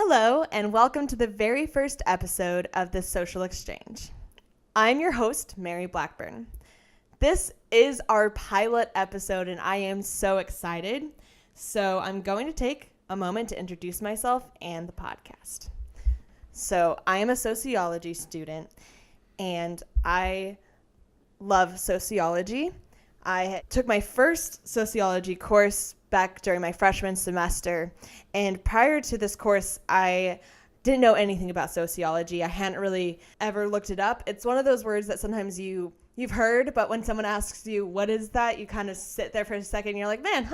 Hello, and welcome to the very first episode of The Social Exchange. I'm your host, Mary Blackburn. This is our pilot episode, and I am so excited. So I'm going to take a moment to introduce myself and the podcast. So I am a sociology student, and I love sociology. I took my first sociology course back during my freshman semester, and prior to this course, I didn't know anything about sociology. I hadn't really ever looked it up. It's one of those words that sometimes you've heard, but when someone asks you, what is that? You kind of sit there for a second and you're like, man,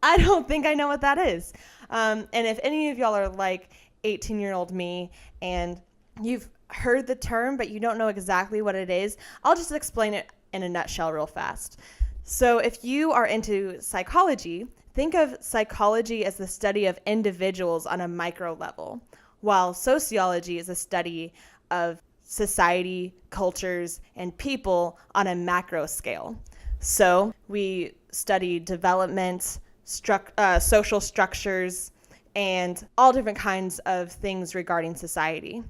I don't think I know what that is. And if any of y'all are like 18-year-old me and you've heard the term, but you don't know exactly what it is, I'll just explain it in a nutshell real fast. So if you are into psychology, think of psychology as the study of individuals on a micro level, while sociology is a study of society, cultures, and people on a macro scale. So we study development, social structures, and all different kinds of things regarding society.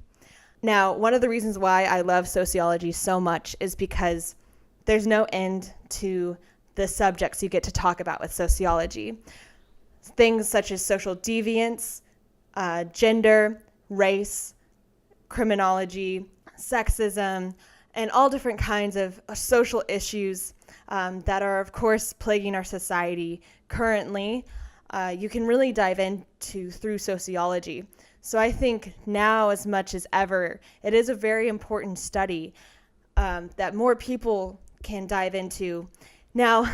Now, one of the reasons why I love sociology so much is because there's no end to the subjects you get to talk about with sociology. Things such as social deviance, gender, race, criminology, sexism, and all different kinds of social issues that are, of course, plaguing our society currently. You can really dive into through sociology. So I think now, as much as ever, it is a very important study that more people can dive into. Now,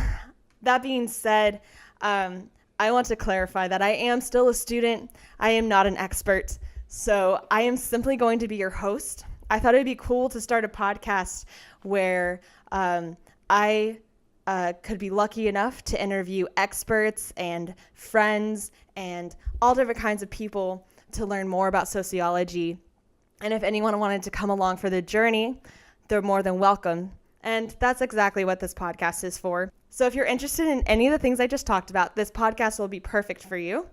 that being said, I want to clarify that I am still a student. I am not an expert. So I am simply going to be your host. I thought it'd be cool to start a podcast where I could be lucky enough to interview experts and friends and all different kinds of people to learn more about sociology. And if anyone wanted to come along for the journey, they're more than welcome. And that's exactly what this podcast is for. So if you're interested in any of the things I just talked about, this podcast will be perfect for you.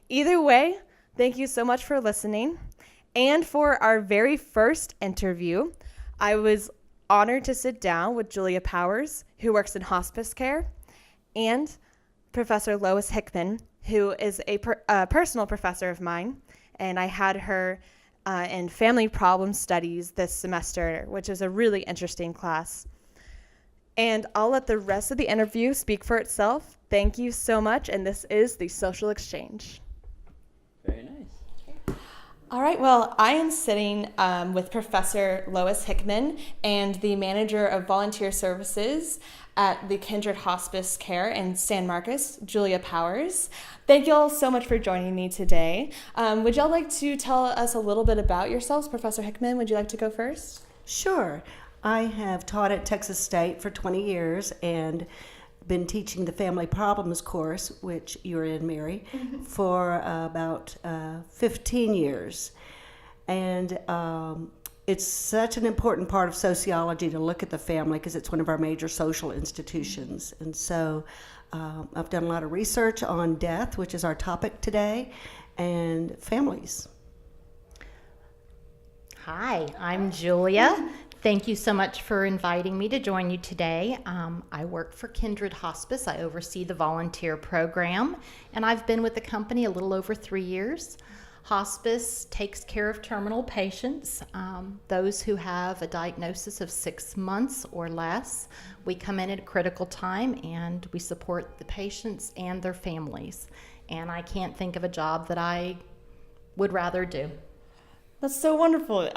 Either way, thank you so much for listening. And for our very first interview, I was honored to sit down with Julia Powers, who works in Hospice Care, and Professor Lois Hickman, who is a personal professor of mine. And I had her in Family Problem Studies this semester, which is a really interesting class. And I'll let the rest of the interview speak for itself. Thank you so much, and this is the Social Exchange. Very nice. All right, well, I am sitting with Professor Lois Hickman and the manager of volunteer services at the Kindred Hospice Care in San Marcos, Julia Powers. Thank you all so much for joining me today. Would y'all like to tell us a little bit about yourselves? Professor Hickman, would you like to go first? Sure. I have taught at Texas State for 20 years and been teaching the Family Problems course, which you're in, Mary, for about 15 years. And it's such an important part of sociology to look at the family because it's one of our major social institutions. And so I've done a lot of research on death, which is our topic today, and families. Hi, I'm Julia. Thank you so much for inviting me to join you today. I work for Kindred Hospice. I oversee the volunteer program, and I've been with the company a little over 3 years. Hospice takes care of terminal patients, those who have a diagnosis of 6 months or less. We come in at a critical time, and we support the patients and their families. And I can't think of a job that I would rather do. That's so wonderful.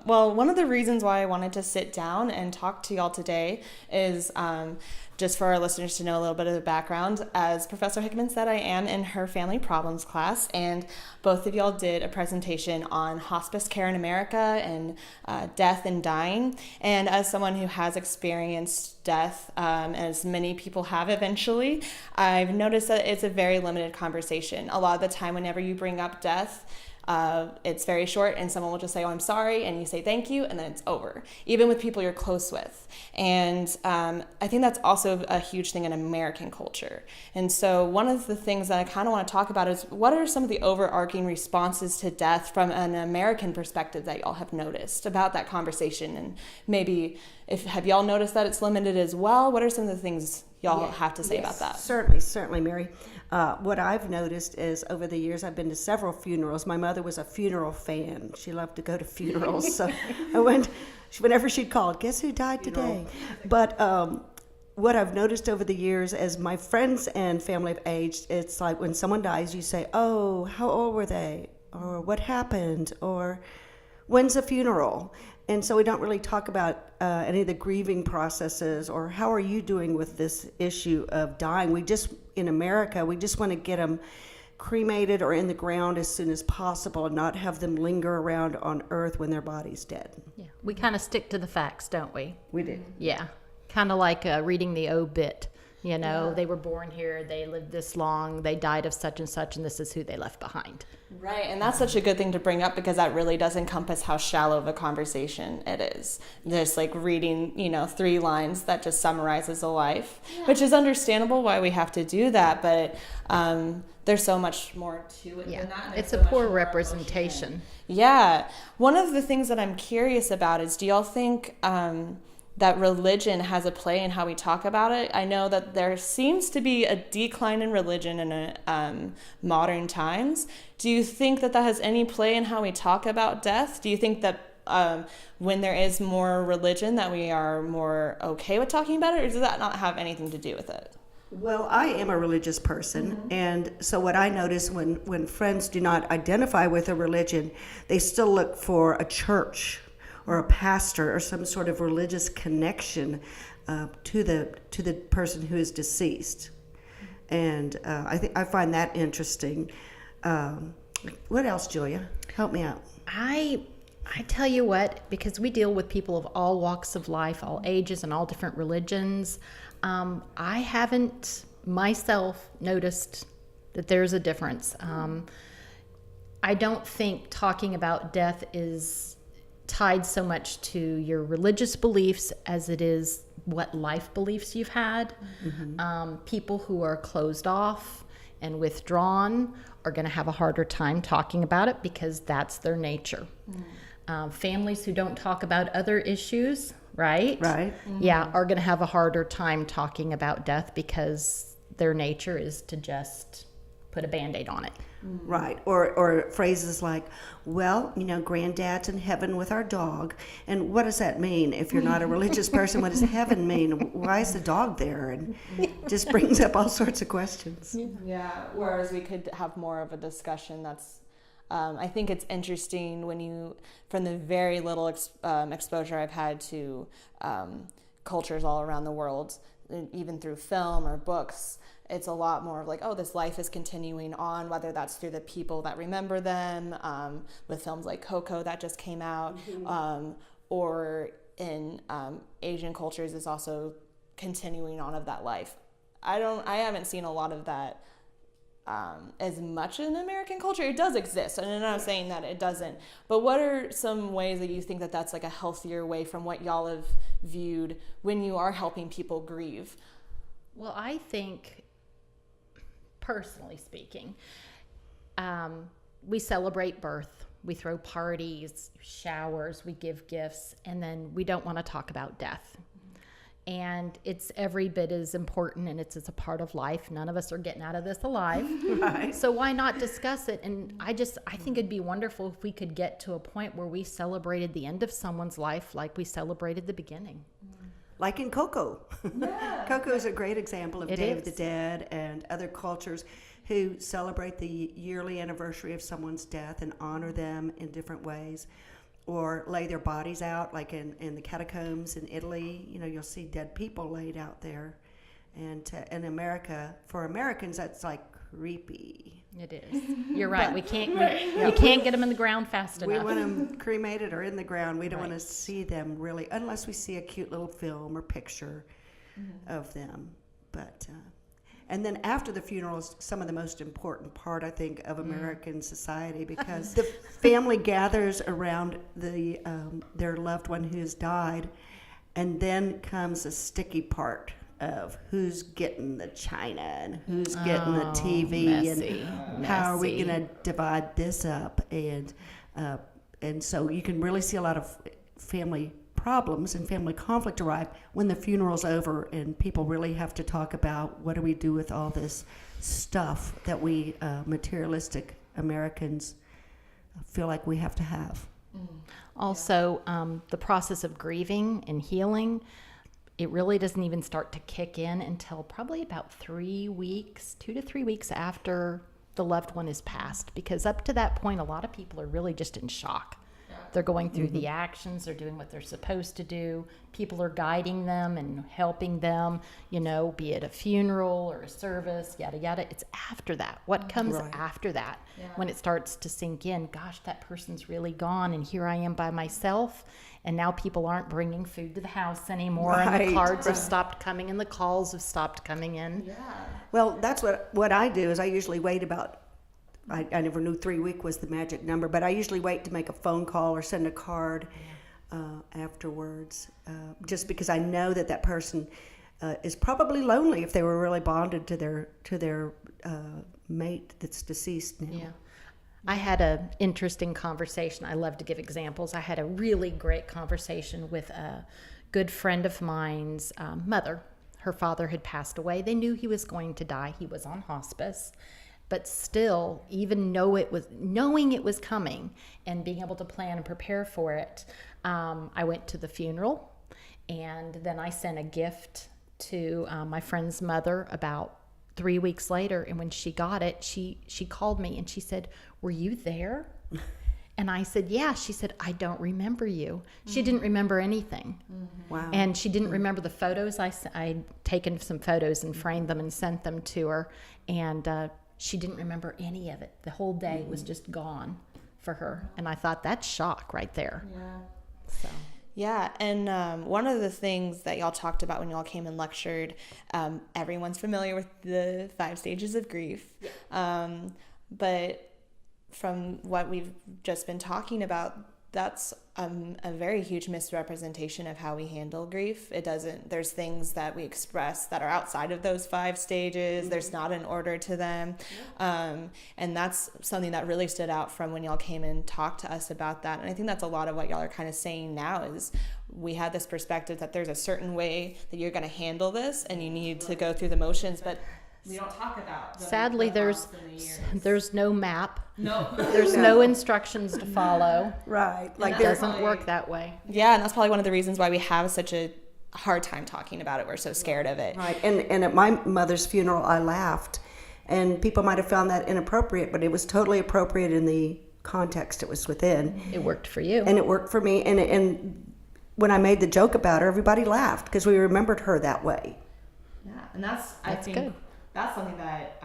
Well, one of the reasons why I wanted to sit down and talk to y'all today is just for our listeners to know a little bit of the background. As Professor Hickman said, I am in her Family Problems class, and both of y'all did a presentation on hospice care in America and death and dying. And as someone who has experienced death, as many people have eventually, I've noticed that it's a very limited conversation. A lot of the time, whenever you bring up death, it's very short, and someone will just say, oh, I'm sorry, and you say thank you, and then it's over, even with people you're close with. And I think that's also also a huge thing in American culture. And so one of the things that I kind of want to talk about is what are some of the overarching responses to death from an American perspective that y'all have noticed about that conversation? And maybe have y'all noticed that it's limited as well? What are some of the things y'all have to say about that? Certainly, Mary. What I've noticed is over the years, I've been to several funerals. My mother was a funeral fan. She loved to go to funerals. So I went, whenever she'd called, guess who died today? But what I've noticed over the years as my friends and family have aged, it's like when someone dies, you say, oh, how old were they? Or what happened? Or when's the funeral? And so we don't really talk about any of the grieving processes or how are you doing with this issue of dying. In America, we just want to get them cremated or in the ground as soon as possible and not have them linger around on earth when their body's dead. Yeah, we kind of stick to the facts, don't we? We do. Yeah, kind of like reading the obit. You know, they were born here, they lived this long, they died of such, and this is who they left behind. Right, and that's such a good thing to bring up because that really does encompass how shallow of a conversation it is. Just like reading, 3 lines that just summarizes a life, which is understandable why we have to do that, but there's so much more to it than that. And It's so a much poor more representation. Yeah. One of the things that I'm curious about is, do y'all think that religion has a play in how we talk about it? I know that there seems to be a decline in religion in modern times. Do you think that has any play in how we talk about death? Do you think that when there is more religion that we are more okay with talking about it, or does that not have anything to do with it? Well, I am a religious person, and so what I notice when friends do not identify with a religion, they still look for a church or a pastor or some sort of religious connection to the person who is deceased, and I find that interesting. What else, Julia? Help me out. I tell you what, because we deal with people of all walks of life, all ages, and all different religions, I haven't myself noticed that there's a difference. I don't think talking about death is tied so much to your religious beliefs as it is what life beliefs you've had. People who are closed off and withdrawn are going to have a harder time talking about it because that's their nature. Families who don't talk about other issues, right? Yeah, are going to have a harder time talking about death because their nature is to just put a Band-Aid on it. Right, or phrases like, well, granddad's in heaven with our dog, and what does that mean? If you're not a religious person, what does heaven mean? Why is the dog there? And just brings up all sorts of questions. Yeah, whereas we could have more of a discussion that's, I think it's interesting from the very little exposure I've had to cultures all around the world, even through film or books, it's a lot more of like, oh, this life is continuing on, whether that's through the people that remember them, with films like Coco that just came out, or in Asian cultures is also continuing on of that life. I haven't seen a lot of that as much in American culture. It does exist, and I'm not saying that it doesn't, but what are some ways that you think that that's like a healthier way from what y'all have viewed when you are helping people grieve? Well, I think, personally speaking, we celebrate birth. We throw parties, showers, we give gifts, and then we don't want to talk about death. And it's every bit as important, and it's a part of life. None of us are getting out of this alive. Right. So why not discuss it? And I think it'd be wonderful if we could get to a point where we celebrated the end of someone's life like we celebrated the beginning. Like in Coco. Yeah. Coco is a great example of It Day of is. the Dead and other cultures who celebrate the yearly anniversary of someone's death and honor them in different ways, or lay their bodies out, like in the catacombs in Italy. You'll see dead people laid out there. And in America, for Americans, that's like creepy. It is. You're right. You can't get them in the ground fast We enough. want them cremated or in the ground. We don't Right. want to see them really, unless we see a cute little film or picture of them. But and then after the funeral is some of the most important part, I think, of American society, because the family gathers around their loved one who has died, and then comes a sticky part of who's getting the china and who's getting the TV messy, and how are we messy. going to divide this up, and so you can really see a lot of family problems and family conflict arrive when the funeral's over and people really have to talk about what do we do with all this stuff that we materialistic Americans feel like we have to have. Also, the process of grieving and healing, it really doesn't even start to kick in until probably about 3 weeks, 2 to 3 weeks after the loved one is passed. Because up to that point, a lot of people are really just in shock. They're going through the actions, they're doing what they're supposed to do. People are guiding them and helping them, be it a funeral or a service, yada, yada. It's after that. What comes after that when it starts to sink in? Gosh, that person's really gone, and here I am by myself. And now people aren't bringing food to the house anymore, and the cards have stopped coming, and the calls have stopped coming in. Yeah. Well, that's what I do is I usually wait about, I never knew 3 weeks was the magic number, but I usually wait to make a phone call or send a card afterwards, just because I know that person is probably lonely if they were really bonded to their mate that's deceased now. Yeah. I had an interesting conversation. I love to give examples. I had a really great conversation with a good friend of mine's mother. Her father had passed away. They knew he was going to die. He was on hospice. But still, even knowing it was coming and being able to plan and prepare for it, I went to the funeral, and then I sent a gift to my friend's mother about 3 weeks later. And when she got it, she called me and she said, "Were you there?" And I said, "Yeah." She said, "I don't remember you." She didn't remember anything. Wow. And she didn't remember the photos. I'd taken some photos and framed them and sent them to her. And she didn't remember any of it. The whole day was just gone for her. And I thought, that's shock right there. Yeah. So. Yeah, and one of the things that y'all talked about when y'all came and lectured, everyone's familiar with the 5 stages of grief. But from what we've just been talking about, that's a very huge misrepresentation of how we handle grief. There's things that we express that are outside of those 5 stages. There's not an order to them. And that's something that really stood out from when y'all came and talked to us about that. And I think that's a lot of what y'all are kind of saying now is we had this perspective that there's a certain way that you're going to handle this and you need to go through the motions, but we don't talk about Sadly, there's no map. No. There's no instructions to follow. Right. It doesn't work that way. Yeah, and that's probably one of the reasons why we have such a hard time talking about it. We're so scared of it. Right. And at my mother's funeral, I laughed, and people might have found that inappropriate, but it was totally appropriate in the context it was within. It worked for you. And it worked for me. And when I made the joke about her, everybody laughed because we remembered her that way. Yeah, and that's That's I think good. that's something that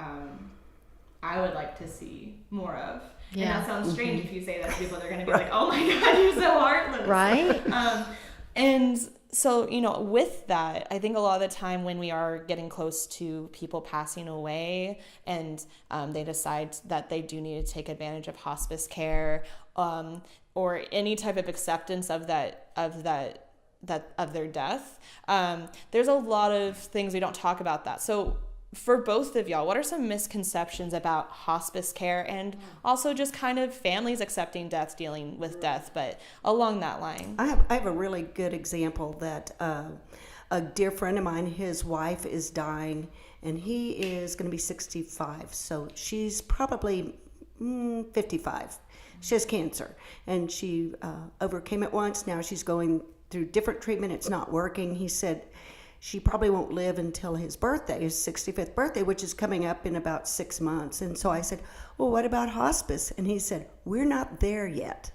I would like to see more of. Yeah. And that sounds strange if you say that to people. They're going to be like, "Oh my God, you're so heartless." Right? And so, with that, I think a lot of the time when we are getting close to people passing away and they decide that they do need to take advantage of hospice care or any type of acceptance of their death, there's a lot of things we don't talk about that. So for both of y'all, what are some misconceptions about hospice care and also just kind of families accepting death, dealing with death, but along that line? I have a really good example that a dear friend of mine, his wife is dying, and he is going to be 65, so she's probably 55. She has cancer, and she overcame it once. Now she's going through different treatment. It's not working. He said she probably won't live until his birthday, his 65th birthday, which is coming up in about 6 months. And so I said, well, what about hospice? And he said, we're not there yet.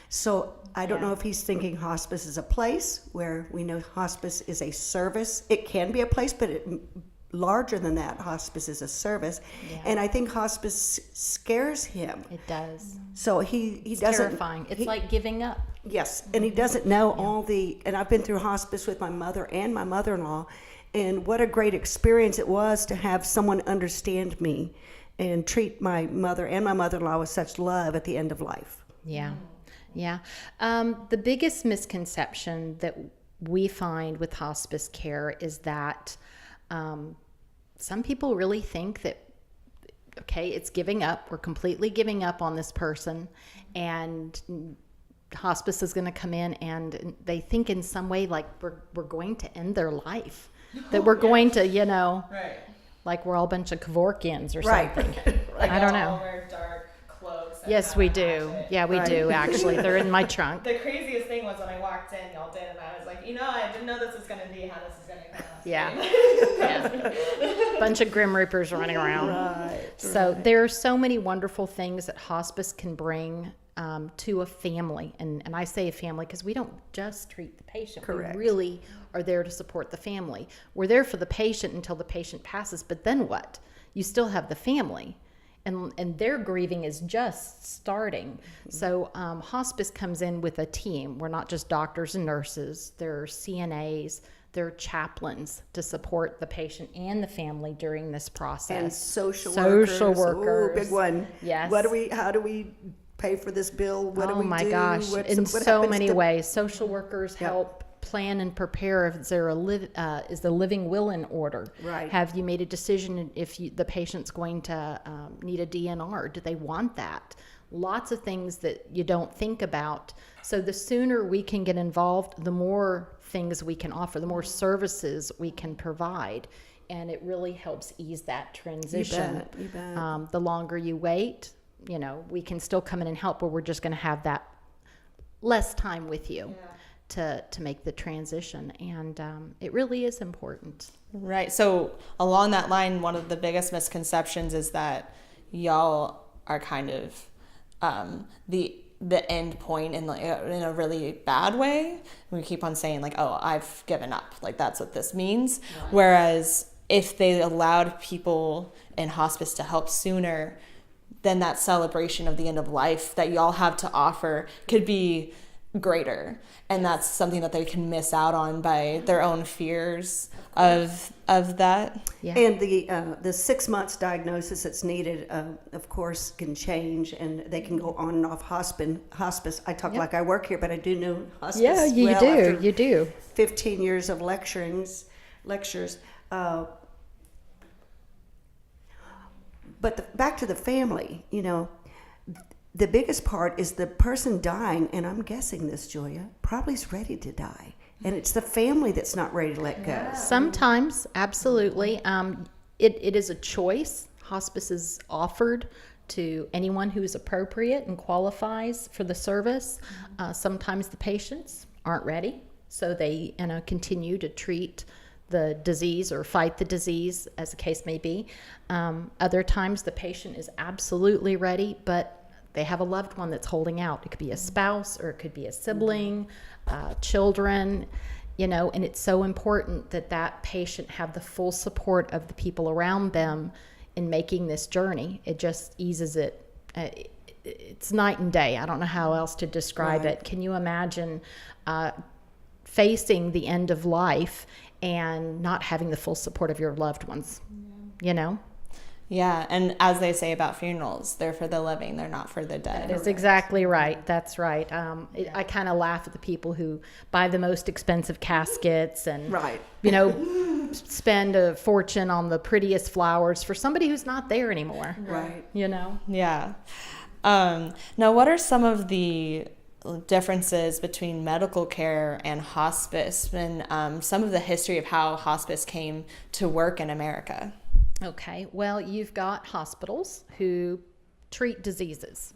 So I don't know if he's thinking hospice is a place, where we know hospice is a service. It can be a place, but larger than that, hospice is a service. Yeah. And I think hospice scares him. It does. So he It's doesn't. terrifying. It's like giving up. Yes, and he doesn't know all and I've been through hospice with my mother and my mother-in-law, and what a great experience it was to have someone understand me and treat my mother and my mother-in-law with such love at the end of life. Yeah. Yeah. The biggest misconception that we find with hospice care is that some people really think that, okay, it's giving up. We're completely giving up on this person, and hospice is going to come in, and they think in some way like we're going to end their life, that we're going to, Right. like we're all a bunch of Kevorkians or Right. something. Like I don't all know. wear dark clothes. and Yes, have we a do. hatchet. Yeah, we do actually. They're in my trunk. The craziest thing was when I walked in, y'all did, and I was like, I didn't know this was going to be how this is going to come out. Yeah. Yeah. Bunch of Grim Reapers running around. Right. So there are so many wonderful things that hospice can bring to a family. And I say a family because we don't just treat the patient. Correct. We really are there to support the family. We're there for the patient until the patient passes. But then what? You still have the family. And their grieving is just starting. So hospice comes in with a team. We're not just doctors and nurses. There are CNAs. There are chaplains to support the patient and the family during this process. And social workers. Ooh, big one. Yes. How do we pay for this bill? What do we do? Oh my gosh! What In so happens many to- ways, social workers help plan and prepare if there is the living will in order. Right. Have you made a decision if the patient's going to need a DNR? Do they want that? Lots of things that you don't think about. So the sooner we can get involved, the more things we can offer, the more services we can provide. And it really helps ease that transition. You bet. The longer you wait, we can still come in and help, but we're just going to have that less time with you to make the transition. And it really is important. Right. So along that line, one of the biggest misconceptions is that y'all are kind of the end point in a really bad way. We keep on saying like, oh, I've given up. Like that's what this means. Right. Whereas if they allowed people in hospice to help sooner, then that celebration of the end of life that y'all have to offer could be greater. And that's something that they can miss out on by their own fears of that. Yeah. And the 6 months diagnosis that's needed, of course, can change, and they can go on and off hospice. I talk like I work here, but I do know hospice. Yeah, you do. After You do. 15 years of lectures. But back to the family, the biggest part is the person dying, and I'm guessing this, Julia, probably is ready to die. And it's the family that's not ready to let go. Sometimes, absolutely. It is a choice. Hospice is offered to anyone who is appropriate and qualifies for the service. Sometimes the patients aren't ready, so they continue to treat the disease or fight the disease, as the case may be. Other times the patient is absolutely ready, but they have a loved one that's holding out. It could be a spouse, or it could be a sibling, children, and it's so important that patient have the full support of the people around them in making this journey. It just eases it. It's night and day. I don't know how else to describe it. Can you imagine facing the end of life and not having the full support of your loved ones, Yeah, and as they say about funerals, they're for the living, they're not for the dead. That's exactly right. That's right. I kind of laugh at the people who buy the most expensive caskets and, spend a fortune on the prettiest flowers for somebody who's not there anymore. Right. Yeah. Now, what are some of the differences between medical care and hospice, and some of the history of how hospice came to work in America? Okay, well, you've got hospitals who treat diseases.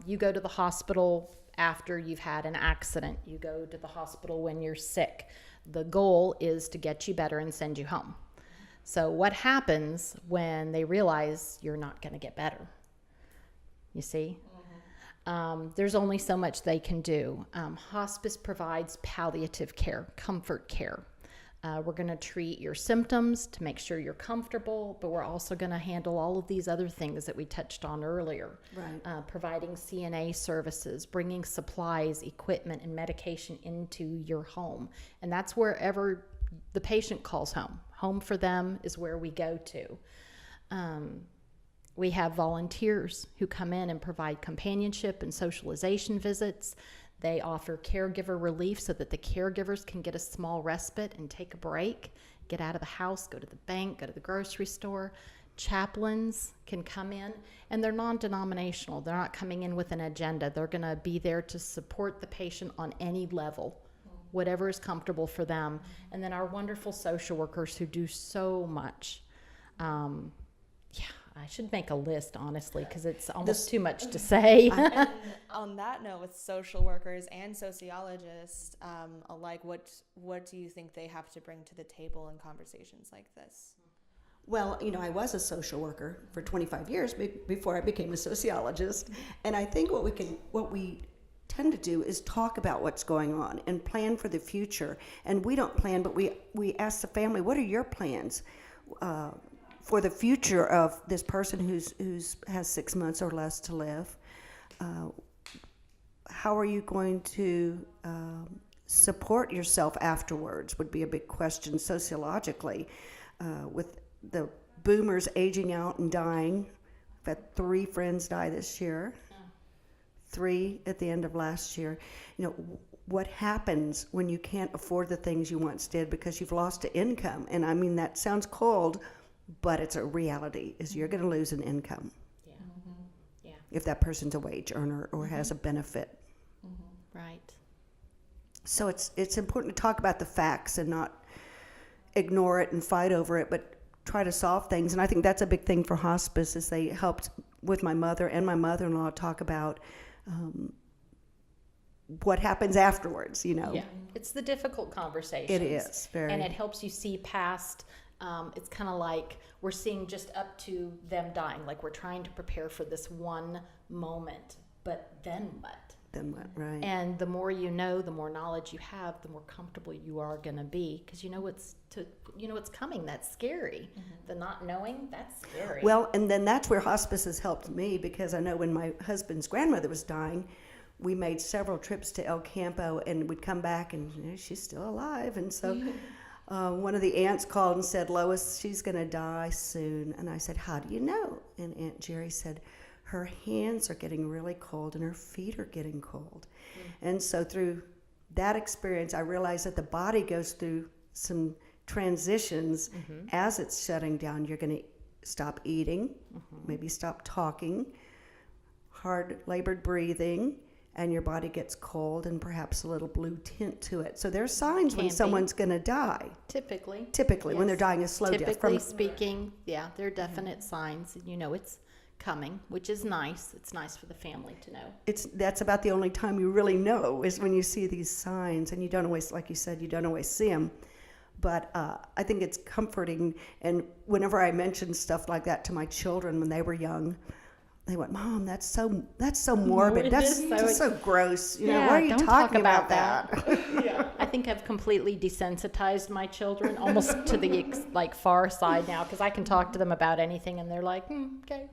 You go to the hospital after you've had an accident. You go to the hospital when you're sick. The goal is to get you better and send you home. So what happens when they realize you're not going to get better? You see? There's only so much they can do. Hospice provides palliative care, comfort care. We're going to treat your symptoms to make sure you're comfortable, but we're also going to handle all of these other things that we touched on earlier. Right. Providing CNA services, bringing supplies, equipment, and medication into your home. And that's wherever the patient calls home. Home for them is where we go to. We have volunteers who come in and provide companionship and socialization visits. They offer caregiver relief so that the caregivers can get a small respite and take a break, get out of the house, go to the bank, go to the grocery store. Chaplains can come in, and they're non-denominational. They're not coming in with an agenda. They're going to be there to support the patient on any level, whatever is comfortable for them. And then our wonderful social workers who do so much. I should make a list, honestly, because it's almost too much to say. And on that note, with social workers and sociologists alike, what do you think they have to bring to the table in conversations like this? Well, I was a social worker for 25 years before I became a sociologist, and I think what we tend to do is talk about what's going on and plan for the future. And we don't plan, but we ask the family, what are your plans for the future of this person who's has 6 months or less to live? How are you going to support yourself afterwards would be a big question sociologically. With the boomers aging out and dying, I've had 3 friends die this year, 3 at the end of last year. What happens when you can't afford the things you once did because you've lost an income? And I mean, that sounds cold, but it's a reality, is you're going to lose an income. Yeah. Yeah. If that person's a wage earner or has a benefit. Right. So it's important to talk about the facts and not ignore it and fight over it, but try to solve things. And I think that's a big thing for hospice, is they helped with my mother and my mother-in-law talk about what happens afterwards, Yeah, it's the difficult conversations. It is, very. And it helps you see past, it's kind of like we're seeing just up to them dying, like we're trying to prepare for this one moment, but then what? Then what, right. And the more you know, the more knowledge you have, the more comfortable you are going to be, because you know what's coming. That's scary. The not knowing, that's scary. Well, and then that's where hospice has helped me, because I know when my husband's grandmother was dying, we made several trips to El Campo, and we'd come back and she's still alive. And so one of the aunts called and said, Lois, she's going to die soon. And I said, how do you know? And Aunt Jerry said, her hands are getting really cold and her feet are getting cold. And so through that experience, I realized that the body goes through some transitions as it's shutting down. You're going to stop eating, maybe stop talking, hard labored breathing, and your body gets cold and perhaps a little blue tint to it. So there's signs when someone's going to die. Typically, when they're dying a slow death. Typically speaking, yeah, there are definite signs. It's coming, which is nice. It's nice for the family to know. That's about the only time you really know, is when you see these signs, and you don't always, like you said, you don't always see them. But I think it's comforting, and whenever I mention stuff like that to my children when they were young, they went, Mom, that's so morbid. That's just so gross. Why are you talking about that? Yeah. I think I've completely desensitized my children almost to the far side now, because I can talk to them about anything and they're like, okay.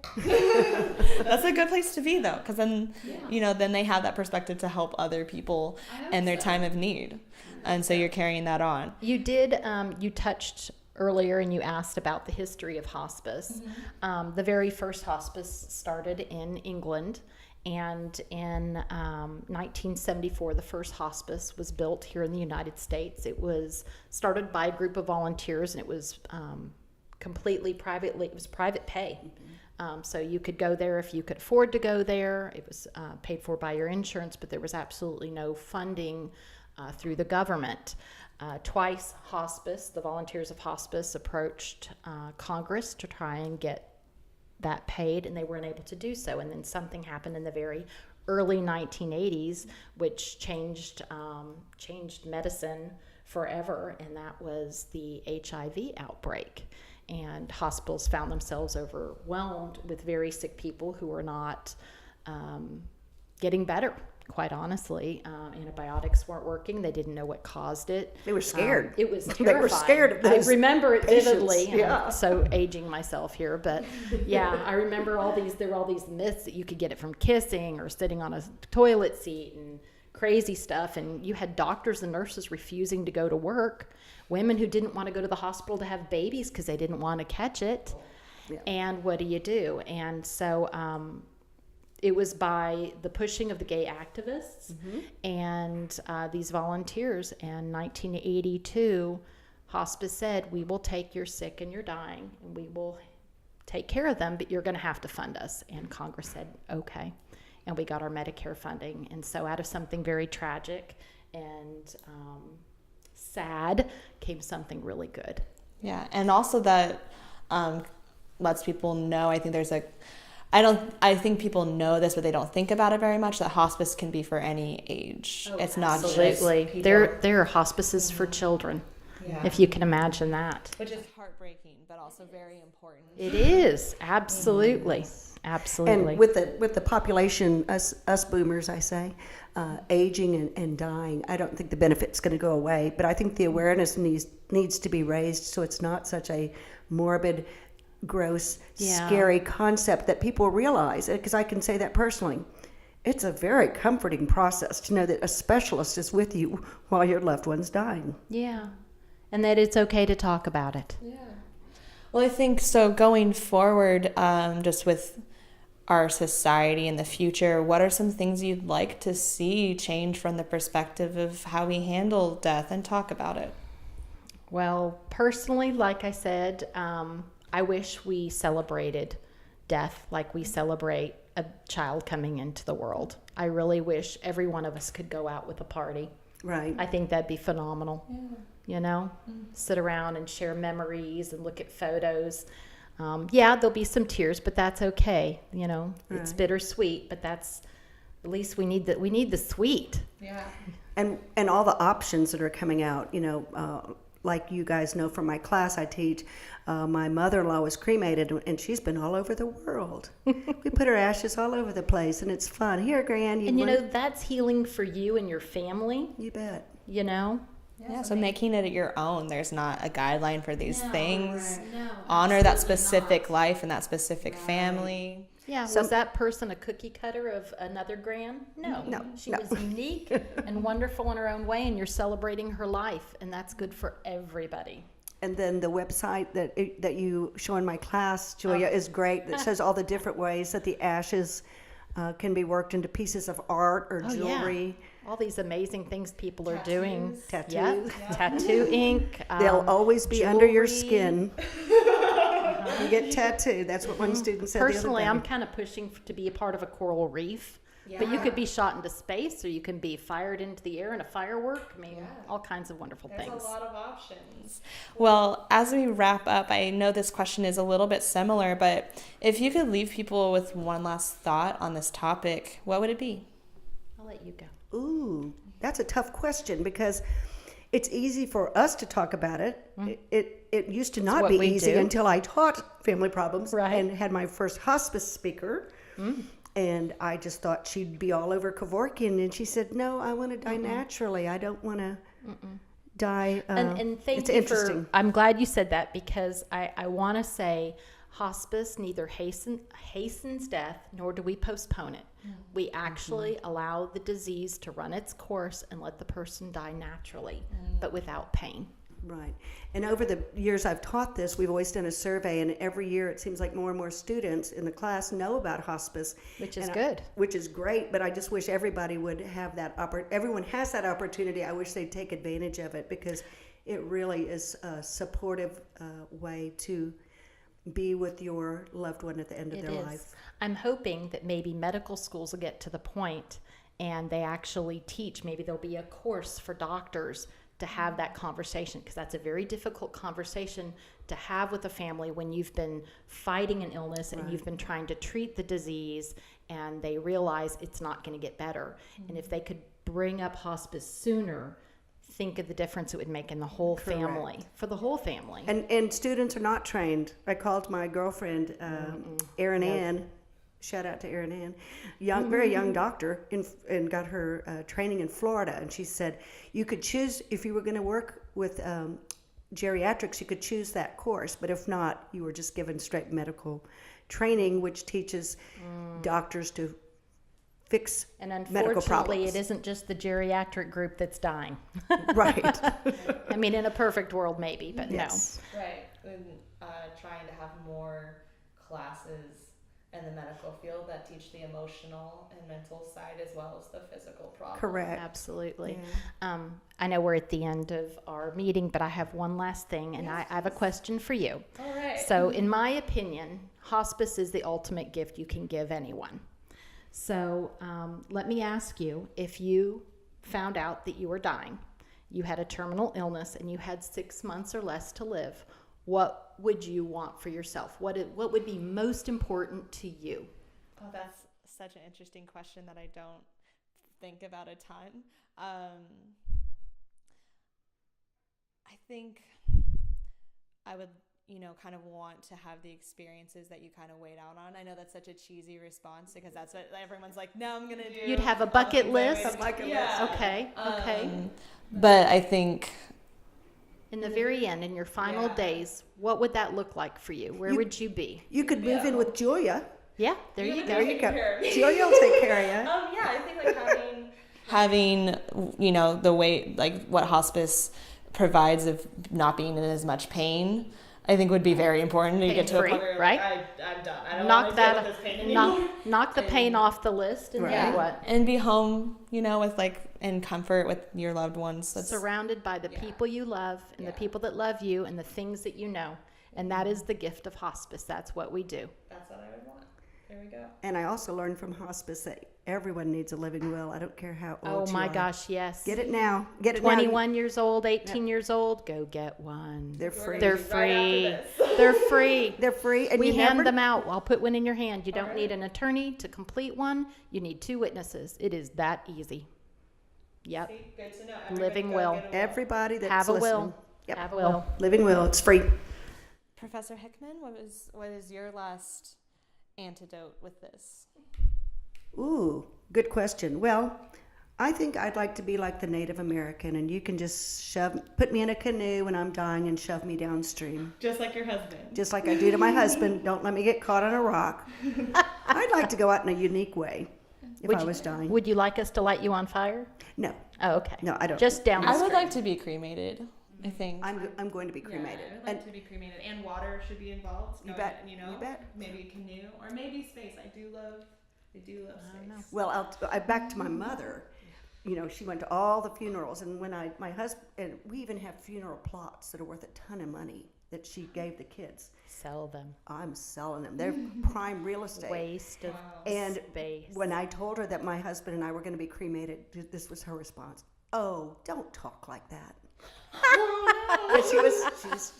That's a good place to be, though, because then then they have that perspective to help other people in their time of need, and so you're carrying that on. You did. You touched earlier and you asked about the history of hospice. The very first hospice started in England, and in 1974 the first hospice was built here in the United States. It was started by a group of volunteers, and it was completely it was private pay. So you could go there if you could afford to go there. It was paid for by your insurance, but there was absolutely no funding through the government. Twice the volunteers of hospice approached Congress to try and get that paid, and they weren't able to do so. And then something happened in the very early 1980s, which changed medicine forever, and that was the HIV outbreak. And hospitals found themselves overwhelmed with very sick people who were not getting better. Quite honestly, antibiotics weren't working. They didn't know what caused it. They were scared. It was terrifying. They were scared of those I remember it patients. vividly. Yeah. I'm so aging myself here, but yeah, I remember there were all these myths that you could get it from kissing or sitting on a toilet seat and crazy stuff. And you had doctors and nurses refusing to go to work, women who didn't want to go to the hospital to have babies because they didn't want to catch it. Yeah. And what do? And so it was by the pushing of the gay activists and these volunteers. And 1982, hospice said, we will take your sick and your dying, and we will take care of them, but you're going to have to fund us. And Congress said, okay. And we got our Medicare funding. And so out of something very tragic and sad came something really good. Yeah, and also that lets people know, I think people know this, but they don't think about it very much, that hospice can be for any age. It's not Absolutely. just people. There are hospices for children, if you can imagine that. Which is heartbreaking, but also very important. It is, absolutely. Absolutely. And with the population, us boomers, I say, aging and dying, I don't think the benefit's going to go away. But I think the awareness needs to be raised so it's not such a morbid, gross, scary concept that people realize. Because I can say that personally. It's a very comforting process to know that a specialist is with you while your loved one's dying. Yeah. And that it's okay to talk about it. Yeah. Well, I think so going forward, just with our society in the future, what are some things you'd like to see change from the perspective of how we handle death and talk about it? Well, personally, like I said, I wish we celebrated death like we celebrate a child coming into the world. I really wish every one of us could go out with a party. Right. I think that'd be phenomenal. Yeah. Sit around and share memories and look at photos. There'll be some tears, but that's okay. It's bittersweet, but that's, at least we need the sweet. Yeah. And all the options that are coming out, like you guys know from my class I teach, my mother-in-law was cremated, and she's been all over the world. We put her ashes all over the place, and it's fun. Here, Gran, and that's healing for you and your family. You bet. Yeah, so making it your own. There's not a guideline for these things. Right. No, honor that specific life and that specific family. Yeah, was that person a cookie cutter of another Gran? No. She was unique and wonderful in her own way, and you're celebrating her life, and that's good for everybody. And then the website that you show in my class, Julia, is great. That shows all the different ways that the ashes can be worked into pieces of art or jewelry. Yeah. All these amazing things people are doing. Tattoos. Yeah. Tattoo ink. They'll always be under your jewelry. skin. You get tattooed. That's what one student said. Personally, the other I'm kind of pushing to be a part of a coral reef. But you could be shot into space, or you can be fired into the air in a firework. I mean, all kinds of wonderful things. There's a lot of options. Well, as we wrap up, I know this question is a little bit similar, but if you could leave people with one last thought on this topic, what would it be? I'll let you go. Ooh, that's a tough question because it's easy for us to talk about it. It used to not be easy until I taught family problems and had my first hospice speaker. And I just thought she'd be all over Kevorkian, and she said, "No, I want to die naturally. I don't want to die." And thank it's you interesting. I'm glad you said that, because I want to say hospice neither hastens death nor do we postpone it. We actually allow the disease to run its course and let the person die naturally, but without pain. Right. And over the years I've taught this, we've always done a survey, and every year it seems like more and more students in the class know about hospice. Which is good. Which is great, but I just wish everybody would have that everyone has that opportunity. I wish they'd take advantage of it, because it really is a supportive way to be with your loved one at the end of their life. I'm hoping that maybe medical schools will get to the point and they actually teach, maybe there'll be a course for doctors to have that conversation, because that's a very difficult conversation to have with a family when you've been fighting an illness and you've been trying to treat the disease, and they realize it's not going to get better. And if they could bring up hospice sooner, think of the difference it would make in the whole family, for the whole family. And students are not trained. I called my girlfriend, Erin Ann. Shout out to Erin Ann, very young doctor, and got her training in Florida. And she said you could choose, if you were going to work with geriatrics, you could choose that course. But if not, you were just given straight medical training, which teaches doctors to fix medical problems. And unfortunately, it isn't just the geriatric group that's dying. Right. I mean, in a perfect world, maybe, but yes. Right. And trying to have more classes in the medical field that teach the emotional and mental side as well as the physical problem. Correct. Absolutely. Yeah. I know we're at the end of our meeting, but I have one last thing, and I have a question for you. All right. So, in my opinion, hospice is the ultimate gift you can give anyone. So, let me ask you, if you found out that you were dying, you had a terminal illness, and you had 6 months or less to live, what would you want for yourself? What would be most important to you? Oh, that's such an interesting question that I don't think about a ton. I think I would, kind of want to have the experiences that you kind of weighed out on. I know that's such a cheesy response because that's what everyone's like, no, I'm going to do. You'd have a bucket list? Yeah. Okay. But I think In the very end, in your final days, what would that look like for you? Where would you be? You could move in with Julia. Yeah, there you go. There you go. Julia will take care of you. I think like having the way like what hospice provides of not being in as much pain, I think would be very important. You get to a point where you're right? like, I'm done. I don't Knock want to deal that, with this pain anymore. knock the pain off the list, and then what? And be home, with in comfort with your loved ones. That's Surrounded by the people you love and the people that love you and the things that you know. And that is the gift of hospice. That's what we do. That's what I would want. There we go. And I also learned from hospice that everyone needs a living will. I don't care how old Oh you my are. gosh, yes. Get it now. Get it now. 21 years old, 18 years old, go get one. They're free. They're free. They're free. They're free. And We you hand never, them out. I'll put one in your hand. You don't need an attorney to complete one. You need 2 witnesses. It is that easy. Yep. See, good to know. Living will. everybody that's Have a listening. will. Yep. Have a will. Living will. It's free. Professor Hickman, what is your last antidote with this? Ooh, good question. Well, I think I'd like to be like the Native American, and you can just put me in a canoe when I'm dying and shove me downstream. Just like your husband. Just like I do to my husband. Don't let me get caught on a rock. I'd like to go out in a unique way if I was dying. Would you like us to light you on fire? No, Oh, okay. no, I don't. Just down the I would street. like to be cremated, I think. I'm going to be cremated. I would like to be cremated, and water should be involved. You bet. You bet. Maybe a canoe or maybe space. I do love space. Well, I back to my mother. She went to all the funerals, and when my husband, and we even have funeral plots that are worth a ton of money that she gave the kids. Sell them. I'm selling them. They're prime real estate. Waste of And space. when I told her that my husband and I were going to be cremated, this was her response. Oh, don't talk like that. But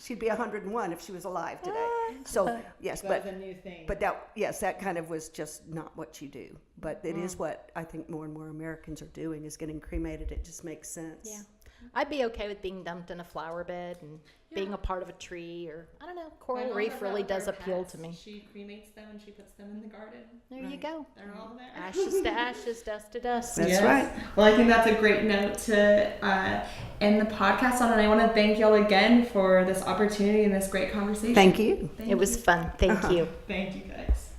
she'd be 101 if she was alive today. So yes, That was a new thing. but that kind of was just not what you do. But it is what I think more and more Americans are doing, is getting cremated. It just makes sense. Yeah. I'd be okay with being dumped in a flower bed and being a part of a tree, or I don't know. Coral reef really does appeal to me. She cremates them and she puts them in the garden. There you go. They're all there. Ashes to ashes, dust to dust. That's right. Well, I think that's a great note to end the podcast on, and I want to thank y'all again for this opportunity and this great conversation. Thank you. It was fun. Thank you. Thank you, guys.